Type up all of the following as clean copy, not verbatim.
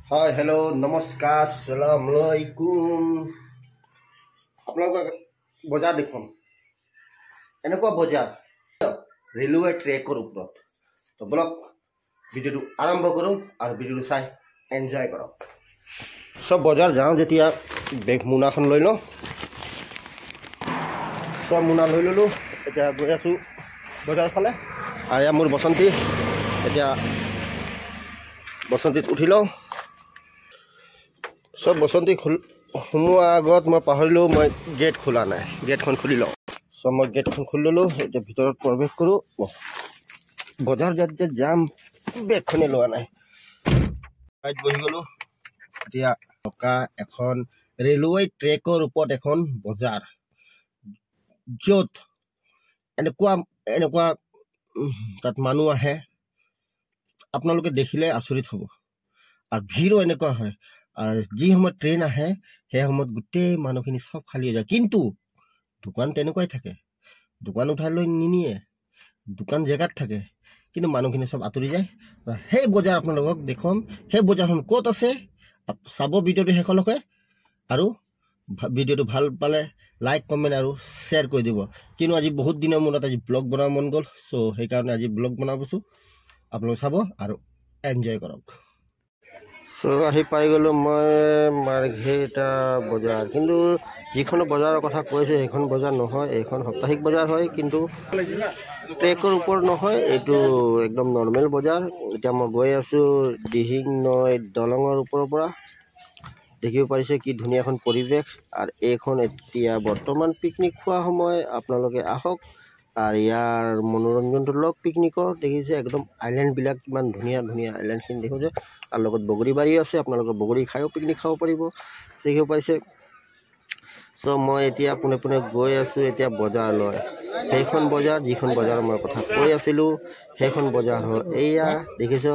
Hi hello नमस्कार सलाम अलैकुम আপোনালোকক বজাৰ দেখুন এনেকুৱা বজাৰ ৰেলৱে ট্ৰেকৰ ওপৰত তো ব্লক ভিডিঅ'টো আৰম্ভ কৰোঁ আৰু ভিডিঅ'টো চাই এনজয় কৰক সব বজাৰ যাওঁ যেতিয়া বেগ মোনাখন লৈ লওঁ সব মোনা লৈ ল'লোঁ এতিয়া গৈ আছোঁ বজাৰ ফালে আৰু এয়া মোৰ বসন্তী এতিয়া বসন্তীত উঠি লওঁ সব বসন্তী সোমোৱাৰ আগত মই পাহৰিলোঁ মই গেট খোলা নাই গেটখন খুলি লওঁ সব মই গেটখন খুলি ল'লোঁ এতিয়া ভিতৰত প্ৰৱেশ কৰোঁ বজাৰ যাতে যাম বেগখনে লোৱা নাই ঠাইত বহি গ'লোঁ এতিয়া থকা এখন ৰেলৱে ট্ৰেকৰ ওপৰত এখন বজাৰ য'ত এনেকুৱা তাত মানুহ আহে আপোনালোকে দেখিলে আচৰিত হ'ব আৰু ভিৰো এনেকুৱা হয় আৰু যি সময়ত ট্ৰেইন আহে সেই সময়ত গোটেই মানুহখিনি সব খালী হৈ যায় কিন্তু দোকান তেনেকুৱাই থাকে দোকান উঠাই লৈ নিনিয়ে দোকান জেগাত থাকে কিন্তু মানুহখিনি সব আঁতৰি যায় সেই বজাৰ আপোনালোকক দেখুৱাম সেই বজাৰখন ক'ত আছে চাব ভিডিঅ'টো শেষলৈকে আৰু ভিডিঅ'টো ভাল পালে লাইক কমেণ্ট আৰু শ্বেয়াৰ কৰি দিব কিন্তু আজি বহুত দিনৰ মূৰত আজি ব্লগ বনাব মন গ'ল চ' সেইকাৰণে আজি ব্লগ বনাবছোঁ আপোনালোকে চাব আৰু এনজয় কৰক চ' আহি পাই গ'লোঁ মই মাৰ্ঘেৰিটা বজাৰ কিন্তু যিখন বজাৰৰ কথা কৈছোঁ সেইখন বজাৰ নহয় এইখন সাপ্তাহিক বজাৰ হয় কিন্তু ট্ৰেকৰ ওপৰত নহয় এইটো একদম নৰ্মেল বজাৰ এতিয়া মই গৈ আছোঁ দিহিং নৈ দলঙৰ ওপৰৰ পৰা দেখিব পাৰিছে কি ধুনীয়া এখন পৰিৱেশ আৰু এইখন এতিয়া বৰ্তমান পিকনিক খোৱা সময় আপোনালোকে আহক আৰু ইয়াৰ মনোৰঞ্জনটো লওক পিকনিকৰ দেখিছে একদম আইলেণ্ডবিলাক কিমান ধুনীয়া ধুনীয়া আইলেণ্ডখিনি দেখোঁ যে তাৰ লগত বগৰীবাৰী আছে আপোনালোকে বগৰী খায়ো পিকনিক খাব পাৰিব দেখিব পাৰিছে চ' মই এতিয়া পোনে পোনে গৈ আছোঁ এতিয়া বজাৰলৈ সেইখন বজাৰ যিখন বজাৰৰ মই কথা কৈ আছিলোঁ সেইখন বজাৰ হ'ল এয়া দেখিছ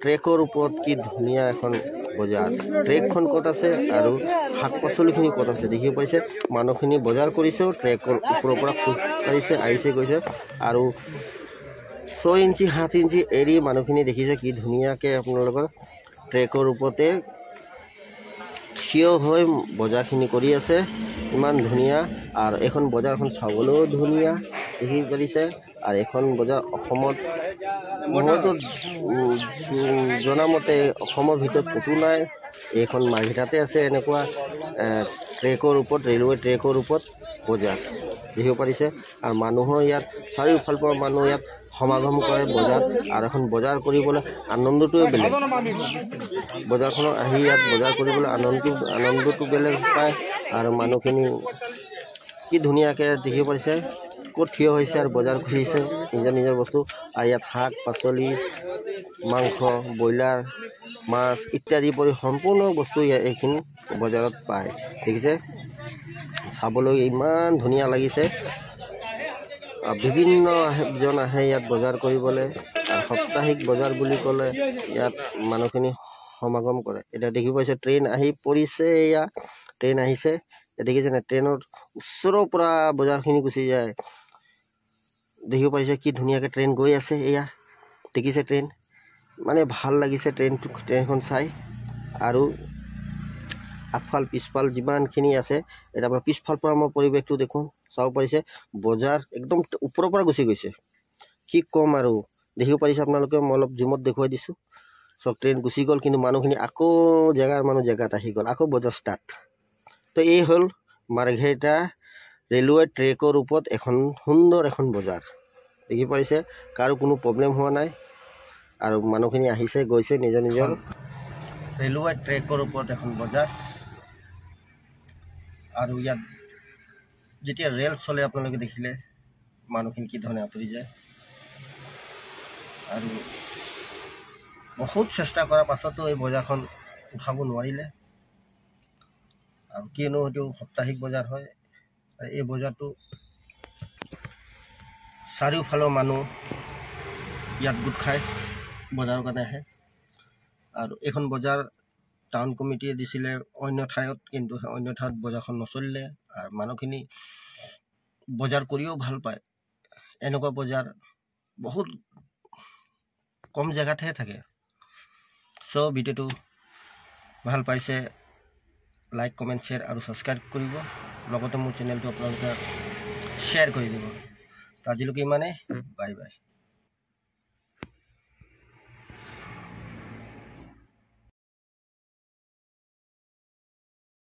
ট্ৰেকৰ ওপৰত কি ধুনীয়া এখন বজাৰ ট্ৰেকখন ক'ত আছে আৰু শাক পাচলিখিনি ক'ত আছে দেখিব পাৰিছে মানুহখিনি বজাৰ কৰিছেও ট্ৰেকৰ ওপৰৰ পৰা খোজকাঢ়িছে আহিছে গৈছে আৰু 6 ইঞ্চি 7 ইঞ্চি এৰি মানুহখিনি দেখিছে কি ধুনীয়াকৈ আপোনালোকৰ ট্ৰেকৰ ওপৰতে থিয় হৈ বজাৰখিনি কৰি আছে ইমান ধুনীয়া আৰু এখন বজাৰখন চাবলৈও ধুনীয়া দেখি পাৰিছে আৰু এখন বজাৰ অসমত মইতো জনামতে অসমৰ ভিতৰত ক'তো নাই এইখন মাৰ্ঘেৰিটাতে আছে এনেকুৱা ট্ৰেকৰ ওপৰত ৰেলৱে ট্ৰেকৰ ওপৰত বজাৰ দেখিব পাৰিছে আৰু মানুহৰ ইয়াত চাৰিওফালৰ পৰা মানুহ ইয়াত সমাগম কৰে বজাৰ আৰু এখন বজাৰ কৰিবলৈ আনন্দটোৱে বেলেগ বজাৰখনত আহি ইয়াত বজাৰ কৰিবলৈ আনন্দটো বেলেগ পায় আৰু মানুহখিনি কি ধুনীয়াকৈ দেখিব পাৰিছে ক'ত থিয় হৈছে আৰু বজাৰ কৰিছে নিজৰ বস্তু আৰু ইয়াত শাক পাচলি মাংস ব্ৰইলাৰ মাছ ইত্যাদি পৰি সম্পূৰ্ণ বস্তু এইখিনি বজাৰত পায় দেখিছে চাবলৈ ইমান ধুনীয়া লাগিছে বিভিন্নজন আহে ইয়াত বজাৰ কৰিবলৈ আৰু সাপ্তাহিক বজাৰ বুলি ক'লে ইয়াত মানুহখিনি সমাগম কৰে এতিয়া দেখি পাইছে ট্ৰেইন আহি পৰিছে এয়া ট্ৰেইন আহিছে দেখিছে নে ট্ৰেইনৰ ওচৰৰ পৰা বজাৰখিনি গুচি যায় দেখিব পাৰিছে কি ধুনীয়াকৈ ট্ৰেইন গৈ আছে এয়া দেখিছে ট্ৰেইন মানে ভাল লাগিছে ট্ৰেইনখন চাই আৰু আগফাল পিছফাল যিমানখিনি আছে এতিয়া আপোনাৰ পিছফাল পৰা মই পৰিৱেশটো দেখোঁ চাব পাৰিছে বজাৰ একদম ওপৰৰ পৰা গুচি গৈছে কি ক'ম আৰু দেখিব পাৰিছে আপোনালোকে মই অলপ জুমত দেখুৱাই দিছোঁ চব ট্ৰেইন গুচি গ'ল কিন্তু মানুহখিনি আকৌ জেগাত আহি গ'ল আকৌ বজাৰ ষ্টাৰ্ট তো এই হ'ল মাৰ্ঘেৰিটা ৰেলৱে ট্ৰেকৰ ওপৰত এখন সুন্দৰ এখন বজাৰ দেখি পাৰিছে কাৰো কোনো প্ৰব্লেম হোৱা নাই আৰু মানুহখিনি আহিছে গৈছে নিজৰ ৰেলৱে ট্ৰেকৰ ওপৰত এখন বজাৰ আৰু ইয়াত যেতিয়া ৰেল চলে আপোনালোকে দেখিলে মানুহখিনি কি ধৰণে আঁতৰি যায় আৰু বহুত চেষ্টা কৰাৰ পাছতো এই বজাৰখন উঠাব নোৱাৰিলে আৰু কিয়নো এইটো সাপ্তাহিক বজাৰ হয় আৰু এই বজাৰটো চাৰিওফালৰ মানুহ ইয়াত গোট খাই বজাৰৰ কাৰণে আহে আৰু এইখন বজাৰ টাউন কমিটিয়ে দিছিলে অন্য ঠাইত কিন্তু অন্য ঠাইত বজাৰখন নচলিলে আৰু মানুহখিনি বজাৰ কৰিও ভাল পায় এনেকুৱা বজাৰ বহুত কম জেগাতহে থাকে চ' ভিডিঅ'টো ভাল পাইছে লাইক কমেণ্ট শ্বেয়াৰ আৰু ছাবস্ক্ৰাইব কৰিব, লগতে মোৰ চেনেলটো আপোনালোকে শ্বেয়াৰ কৰি দিব। আজিলৈকে ইমানে, বাই বাই।